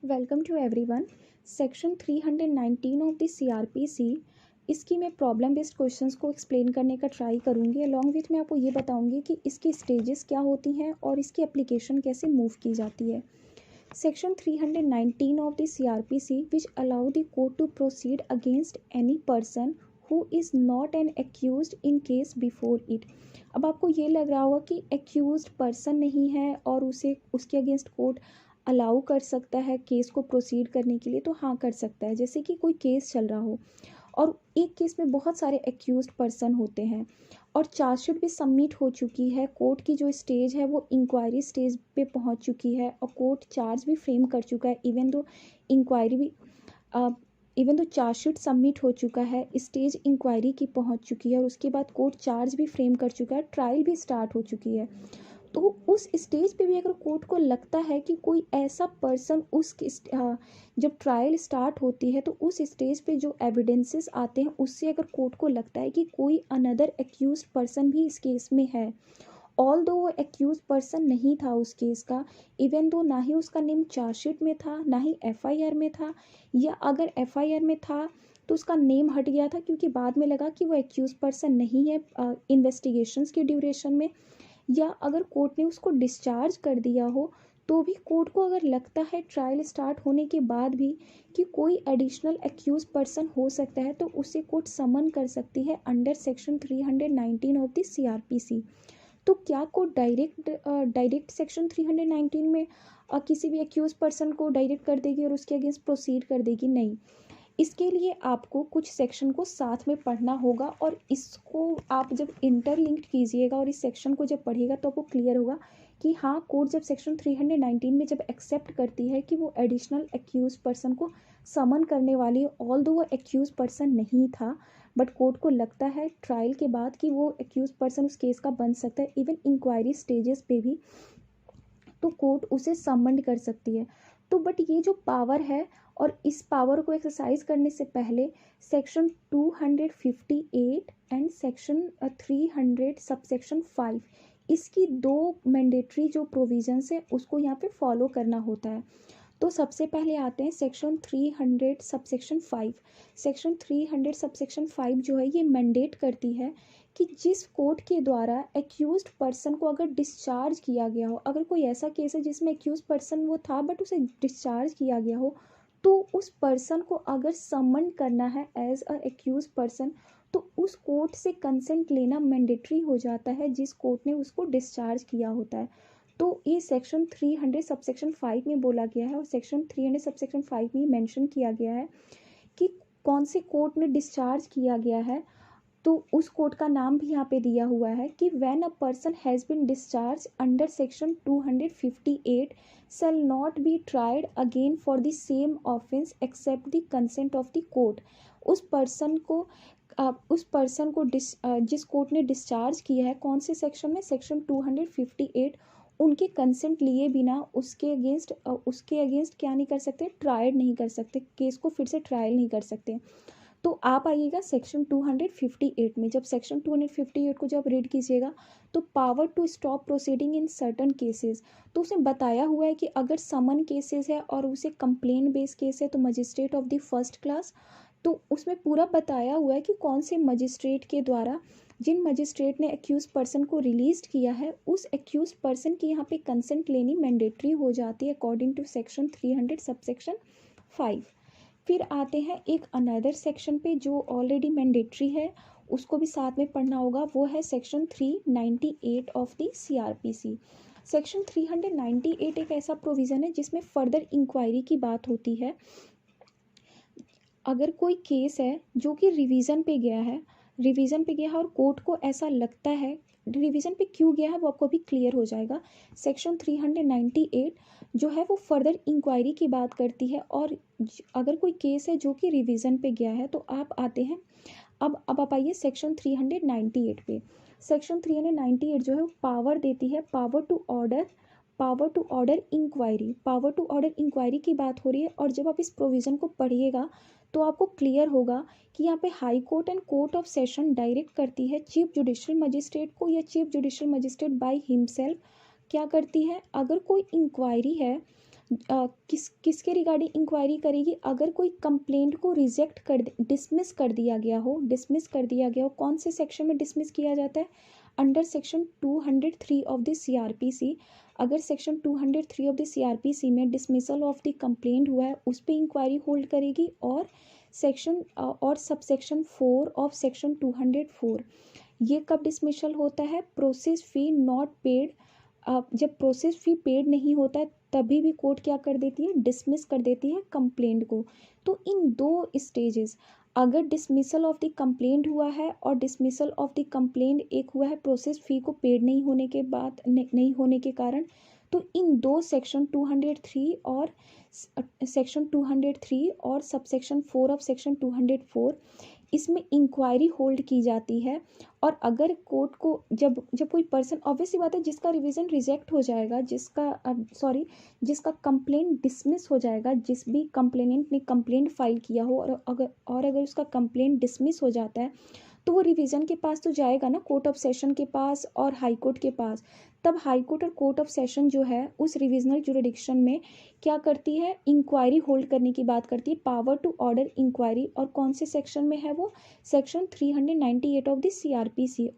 Welcome to everyone. Section 319 of the CrPC, इसकी मैं problem based questions को explain करने का ट्राई करूँगी। अलॉन्ग विथ मैं आपको ये बताऊँगी कि इसकी स्टेजेस क्या होती हैं और इसकी एप्लीकेशन कैसे मूव की जाती है। Section 319 of the CrPC which allow the court to proceed against any person who is not an accused in case before it. अब आपको ये लग रहा होगा कि एक्यूज्ड पर्सन नहीं है और उसे उसके अगेंस्ट कोर्ट अलाउ कर सकता है केस को प्रोसीड करने के लिए, तो हाँ कर सकता है। जैसे कि कोई केस चल रहा हो और एक केस में बहुत सारे एक्यूज्ड पर्सन होते हैं और चार्जशीट भी सबमिट हो चुकी है। कोर्ट की जो स्टेज है वो इंक्वायरी स्टेज पे पहुंच चुकी है और कोर्ट चार्ज भी फ्रेम कर चुका है। इंक्वायरी भी इवन दो चार्जशीट सबमिट हो चुका है, स्टेज इंक्वायरी की पहुंच चुकी है और उसके बाद कोर्ट चार्ज भी फ्रेम कर चुका है, ट्रायल भी स्टार्ट हो चुकी है। तो उस स्टेज पे भी अगर कोर्ट को लगता है कि कोई ऐसा पर्सन जब ट्रायल स्टार्ट होती है तो उस स्टेज पे जो एविडेंसेस आते हैं उससे अगर कोर्ट को लगता है कि कोई अनदर एक्यूज्ड पर्सन भी इस केस में है, ऑल दो वो एक्यूज पर्सन नहीं था उस केस का, इवन दो ना ही उसका नेम चार्जशीट में था ना ही एफआईआर में था, या अगर एफआईआर में था तो उसका नेम हट गया था क्योंकि बाद में लगा कि वो एक्यूज पर्सन नहीं है इन्वेस्टिगेशंस के ड्यूरेशन में, या अगर कोर्ट ने उसको डिस्चार्ज कर दिया हो तो भी कोर्ट को अगर लगता है ट्रायल स्टार्ट होने के बाद भी कि कोई एडिशनल एक्यूज पर्सन हो सकता है तो उसे कोर्ट समन कर सकती है under section 319 of the CrPC. तो क्या कोर्ट डायरेक्ट सेक्शन 319 में किसी भी एक्यूज पर्सन को डायरेक्ट कर देगी और उसके अगेंस्ट प्रोसीड कर देगी? नहीं, इसके लिए आपको कुछ सेक्शन को साथ में पढ़ना होगा और इसको आप जब इंटरलिंक्ड कीजिएगा और इस सेक्शन को जब पढ़िएगा तो आपको क्लियर होगा कि हाँ, कोर्ट जब सेक्शन 319 में जब एक्सेप्ट करती है कि वो एडिशनल एक्यूज पर्सन को समन करने वाली, ऑल दो वो एक्यूज पर्सन नहीं था बट कोर्ट को लगता है ट्रायल के बाद कि वो एक्यूज पर्सन उस केस का बन सकता है, इवन इंक्वायरी स्टेजेस पे भी, तो कोर्ट उसे समन्ड कर सकती है। तो बट ये जो पावर है और इस पावर को एक्सरसाइज करने से पहले सेक्शन 258 एंड सेक्शन 300 सबसेक्शन 5, इसकी दो मैंडेटरी जो प्रोविजंस है उसको यहाँ पे फॉलो करना होता है। तो सबसे पहले आते हैं सेक्शन 300 सबसेक्शन 5। सेक्शन 300 सबसेक्शन 5 जो है ये मैंडेट करती है कि जिस कोर्ट के द्वारा एक्यूज्ड पर्सन को अगर डिस्चार्ज किया गया हो, अगर कोई ऐसा केस है जिसमें एक्यूज पर्सन वो था बट उसे डिस्चार्ज किया गया हो, तो उस पर्सन को अगर समन करना है एज अ एक्यूज पर्सन तो उस कोर्ट से कंसेंट लेना मैंडेटरी हो जाता है जिस कोर्ट ने उसको डिस्चार्ज किया होता है। तो ये सेक्शन 300 सबसेक्शन 5 में बोला गया है और सेक्शन 300 सबसेक्शन 5 में मेंशन किया गया है कि कौन से कोर्ट में डिस्चार्ज किया गया है। तो उस कोर्ट का नाम भी यहाँ पे दिया हुआ है कि when a person has been discharge under section 258 shall not be tried again for the same offence except the consent of the court. उस पर्सन को जिस कोर्ट ने डिस्चार्ज किया है, कौन से सेक्शन में, सेक्शन 258, उनके कंसेंट लिए बिना उसके अगेंस्ट क्या नहीं कर सकते, ट्रायल नहीं कर सकते, केस को फिर से ट्रायल नहीं कर सकते। तो आप आइएगा सेक्शन 258 में। जब सेक्शन 258 को जब रीड कीजिएगा तो power to stop proceeding in certain cases, तो उसमें बताया हुआ है कि अगर समन केसेस है और उसे कंप्लेन बेस्ड केस है तो magistrate of the first class, तो उसमें पूरा बताया हुआ है कि कौन से मजिस्ट्रेट के द्वारा, जिन मजिस्ट्रेट ने एक्यूज पर्सन को रिलीज किया है उस एक्यूज पर्सन की यहाँ पे कंसेंट लेनी मैंडेटरी हो जाती है अकॉर्डिंग टू सेक्शन 300 सबसेक्शन 5। फिर आते हैं एक अनदर सेक्शन पे जो ऑलरेडी मैंडेटरी है, उसको भी साथ में पढ़ना होगा, वो है section 398 of the CrPC. Section 398 एक ऐसा प्रोविज़न है जिसमें फर्दर इंक्वायरी की बात होती है। अगर कोई केस है जो कि रिवीजन पे गया है और कोर्ट को ऐसा लगता है, रिवीजन पे क्यों गया है वो आपको भी क्लियर हो जाएगा। सेक्शन 398 जो है वो फर्दर इंक्वायरी की बात करती है और अगर कोई केस है जो कि रिवीजन पे गया है तो आप आते हैं, अब आप आइए सेक्शन 398 पे। सेक्शन 398 जो है वो पावर देती है, पावर टू ऑर्डर इंक्वायरी की बात हो रही है। और जब आप इस प्रोविज़न को पढ़िएगा तो आपको क्लियर होगा कि यहाँ पे high court and court of session direct करती है चीफ जुडिशियल मजिस्ट्रेट को, या chief judicial magistrate by himself क्या करती है, अगर कोई इंक्वायरी है किसके रिगार्डिंग इंक्वायरी करेगी? अगर कोई कंप्लेंट को रिजेक्ट कर डिसमिस कर दिया गया हो, कौन से सेक्शन में डिसमिस किया जाता है? Under section 203 of the CrPC. अगर सेक्शन 203 ऑफ द सीआरपीसी में डिसमिसल ऑफ द कंप्लेंट हुआ है, उस पर इंक्वायरी होल्ड करेगी। और सब सेक्शन 4 ऑफ सेक्शन 204, ये कब डिसमिसल होता है? Process fee not paid. जब प्रोसेस फी पेड नहीं होता है तभी भी कोर्ट क्या कर देती है? डिसमिस कर देती है कंप्लेंट को। तो इन दो स्टेजेस, अगर डिसमिसल ऑफ द कंप्लेंट हुआ है और डिसमिसल ऑफ द कंप्लेंट एक हुआ है प्रोसेस फी को पेड नहीं होने के बाद, नहीं होने के कारण, तो इन दो सेक्शन 203 और सेक्शन 203 और सब सेक्शन 4 ऑफ सेक्शन 204, इसमें इंक्वायरी होल्ड की जाती है। और अगर कोर्ट को जब कोई पर्सन, ऑब्वियसली बात है, जिसका रिवीजन रिजेक्ट हो जाएगा, जिसका कंप्लेंट डिसमिस हो जाएगा, जिस भी कंप्लेनेंट ने कंप्लेंट फाइल किया हो, और अगर उसका कंप्लेंट डिसमिस हो जाता है तो वो रिवीजन के पास तो जाएगा ना, कोर्ट ऑफ सेशन के पास और हाई कोर्ट के पास। तब हाई कोर्ट और कोर्ट ऑफ सेशन जो है उस रिविजनल जुरिडिक्शन में क्या करती है? इंक्वायरी होल्ड करने की बात करती है, पावर टू ऑर्डर इंक्वायरी। और कौन से सेक्शन में है वो? Section 398 of the CrPC.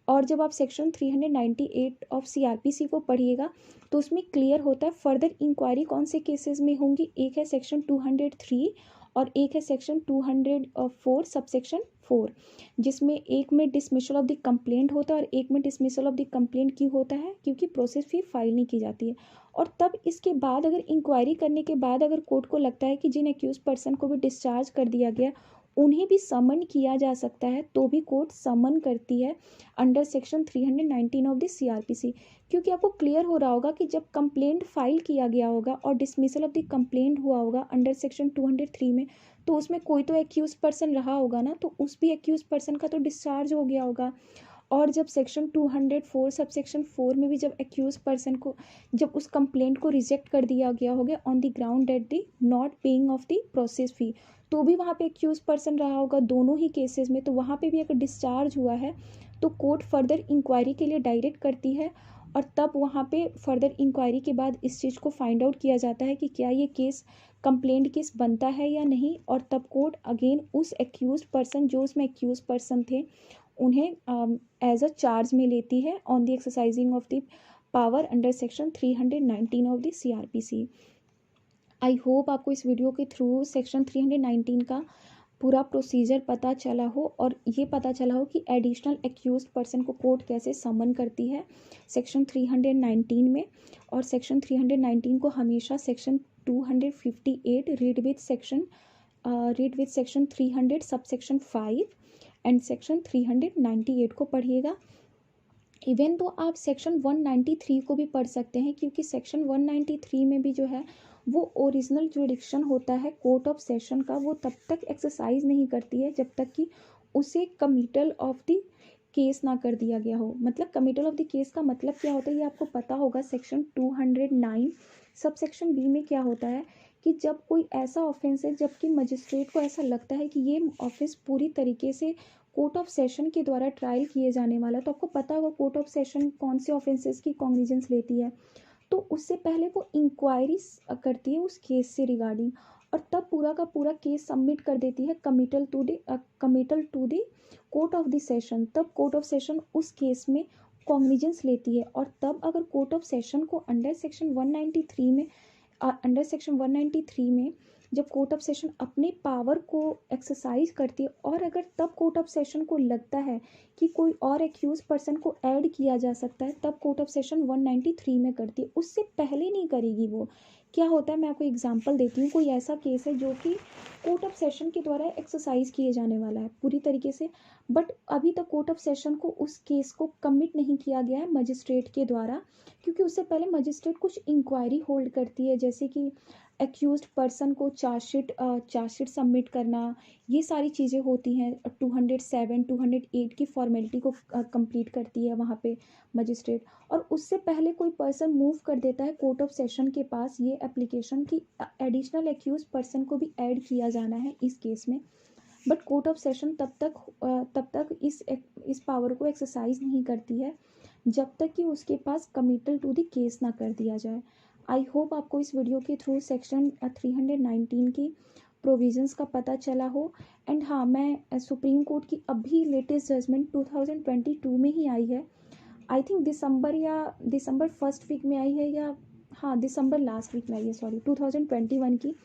और जब आप सेक्शन 398 ऑफ सीआरपीसी को पढ़िएगा तो उसमें क्लियर होता है फर्दर इंक्वायरी कौन से केसेस में होंगी। एक है सेक्शन 203 और एक है सेक्शन 204 सबसेक्शन 4, जिसमें एक में डिसमिसल ऑफ द कंप्लेंट होता है और एक में डिसमिसल ऑफ द कंप्लेंट क्यों होता है? क्योंकि प्रोसेस फी फाइल नहीं की जाती है। और तब इसके बाद अगर इंक्वायरी करने के बाद अगर कोर्ट को लगता है कि जिन एक्यूज पर्सन को भी डिस्चार्ज कर दिया गया उन्हें भी समन किया जा सकता है, तो भी कोर्ट समन करती है under section 319 of the CrPC. क्योंकि आपको क्लियर हो रहा होगा कि जब कंप्लेंट फाइल किया गया होगा और डिसमिसल ऑफ द कंप्लेंट हुआ होगा अंडर सेक्शन 203 में, तो उसमें कोई तो एक्यूज पर्सन रहा होगा ना, तो उस भी एक्यूज पर्सन का तो डिस्चार्ज हो गया होगा। और जब सेक्शन 204 सब सेक्शन 4 में भी जब एक्यूज पर्सन को, जब उस कंप्लेंट को रिजेक्ट कर दिया गया होगा on the ground that the not paying of the process fee, तो भी वहाँ पे एक्यूज पर्सन रहा होगा दोनों ही केसेस में। तो वहाँ पे भी अगर डिस्चार्ज हुआ है तो कोर्ट फर्दर इंक्वायरी के लिए डायरेक्ट करती है। और तब वहाँ पे फर्दर इंक्वायरी के बाद इस चीज़ को फाइंड आउट किया जाता है कि क्या ये केस कंप्लेंट केस बनता है या नहीं। और तब कोर्ट अगेन उस एक्यूज पर्सन, जो उसमें एक्यूज पर्सन थे, उन्हें एज अ चार्ज में लेती है on the exercising of the power under section 319 of the CrPC. I hope आपको इस वीडियो के थ्रू सेक्शन 319 का पूरा प्रोसीजर पता चला हो और ये पता चला हो कि एडिशनल एक्यूज्ड पर्सन को कोर्ट कैसे समन करती है सेक्शन 319 में। और सेक्शन 319 को हमेशा section 258 read with section 300 sub section 5 and section 398 को पढ़िएगा। इवन तो आप सेक्शन 193 को भी पढ़ सकते हैं, क्योंकि सेक्शन 193 में भी जो है वो ओरिजिनल जुरिडिक्शन होता है कोर्ट ऑफ सेशन का, वो तब तक एक्सरसाइज नहीं करती है जब तक कि उसे कमिटल ऑफ द केस ना कर दिया गया हो। मतलब कमिटल ऑफ द केस का मतलब क्या होता है ये आपको पता होगा। सेक्शन 209 सब सेक्शन बी में क्या होता है कि जब कोई ऐसा ऑफेंस है जबकि मजिस्ट्रेट को ऐसा लगता है कि ये ऑफेंस पूरी तरीके से कोर्ट ऑफ सेशन के द्वारा ट्रायल किए जाने वाला, तो आपको पता होगा कोर्ट ऑफ सेशन कौन से ऑफेंसेस की कॉग्निजेंस लेती है। तो उससे पहले वो इंक्वायरी करती है उस केस से रिगार्डिंग, और तब पूरा का पूरा केस सबमिट कर देती है committal to the court of the session. तब कोर्ट ऑफ सेशन उस केस में कॉग्निजेंस लेती है। और तब अगर कोर्ट ऑफ सेशन को अंडर सेक्शन 193 में जब कोर्ट ऑफ सेशन अपने पावर को एक्सरसाइज करती है, और अगर तब कोर्ट ऑफ सेशन को लगता है कि कोई और एक्यूज पर्सन को ऐड किया जा सकता है, तब कोर्ट ऑफ सेशन 193 में करती है, उससे पहले नहीं करेगी। वो क्या होता है, मैं आपको एग्जांपल देती हूँ। कोई ऐसा केस है जो कि कोर्ट ऑफ सेशन के द्वारा एक्सरसाइज किए जाने वाला है पूरी तरीके से, बट अभी तक कोर्ट ऑफ सेशन को उस केस को कमिट नहीं किया गया है मजिस्ट्रेट के द्वारा, क्योंकि उससे पहले मजिस्ट्रेट कुछ इंक्वायरी होल्ड करती है, जैसे कि एक्यूज्ड पर्सन को चार्जशीट सबमिट करना, ये सारी चीज़ें होती हैं। 207 208 की फॉर्मेलिटी को कंप्लीट करती है वहाँ पे मजिस्ट्रेट। और उससे पहले कोई पर्सन मूव कर देता है कोर्ट ऑफ सेशन के पास ये एप्लीकेशन की एडिशनल एक्यूज पर्सन को भी ऐड किया जाना है इस केस में, बट कोर्ट ऑफ सेशन तब तक इस पावर को एक्सरसाइज नहीं करती है जब तक कि उसके पास कमिटल टू द केस ना कर दिया जाए। आई होप आपको इस वीडियो के थ्रू सेक्शन 319 की प्रोविजंस का पता चला हो। एंड हाँ, मैं सुप्रीम कोर्ट की अभी लेटेस्ट जजमेंट 2022 में ही आई है, I think December first week में आई है, या हाँ दिसंबर लास्ट वीक में आई है, सॉरी 2021 की।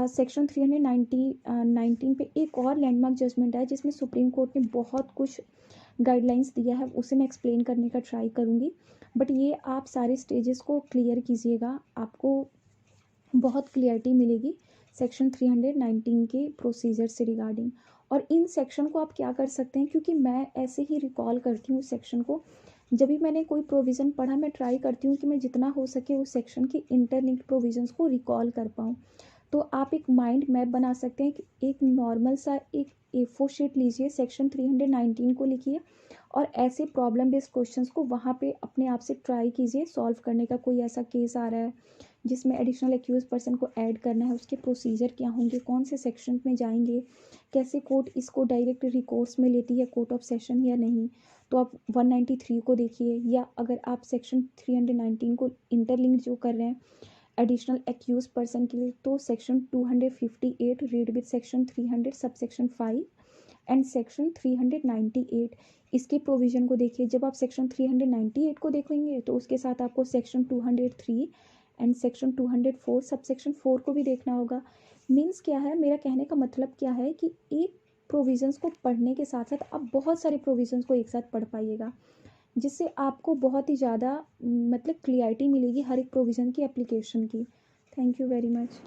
सेक्शन 319 पे एक और लैंडमार्क जजमेंट है जिसमें सुप्रीम कोर्ट ने बहुत कुछ गाइडलाइंस दिया है, उसे मैं एक्सप्लेन करने का ट्राई करूँगी। बट ये आप सारे स्टेजेस को क्लियर कीजिएगा, आपको बहुत क्लियरिटी मिलेगी सेक्शन 319 के प्रोसीजर से रिगार्डिंग। और इन सेक्शन को आप क्या कर सकते हैं, क्योंकि मैं ऐसे ही रिकॉल करती हूँ सेक्शन को, जब भी मैंने कोई प्रोविज़न पढ़ा मैं ट्राई करती हूँ कि मैं जितना हो सके उस सेक्शन के इंटरलिंक्ड प्रोविजंस को रिकॉल कर पाऊँ। तो आप एक माइंड मैप बना सकते हैं कि एक नॉर्मल सा एक A4 शीट लीजिए, सेक्शन 319 को लिखिए और ऐसे प्रॉब्लम बेस्ड क्वेश्चंस को वहाँ पे अपने आप से ट्राई कीजिए सॉल्व करने का। कोई ऐसा केस आ रहा है जिसमें एडिशनल एक्यूज पर्सन को ऐड करना है, उसके प्रोसीजर क्या होंगे, कौन से सेक्शन में जाएंगे, कैसे कोर्ट इसको डायरेक्ट रिकोर्स में लेती है, कोर्ट ऑफ सेशन या नहीं। तो आप 193 को देखिए, या अगर आप सेक्शन 319 को इंटरलिंक जो कर रहे हैं एडिशनल एक्यूज पर्सन के लिए, तो section 258 read with section 300 sub section 5 and section 398 इसके प्रोविज़न को देखिए। जब आप सेक्शन 398 को देखेंगे तो उसके साथ आपको section 203 and section 204 sub section 4 को भी देखना होगा। मीन्स क्या है, मेरा कहने का मतलब क्या है कि एक प्रोविज़न्स को पढ़ने के साथ साथ आप बहुत सारे प्रोविज़न्स को एक साथ पढ़ पाइएगा, जिससे आपको बहुत ही ज़्यादा मतलब क्लियरिटी मिलेगी हर एक प्रोविज़न की एप्लीकेशन की। Thank you very much.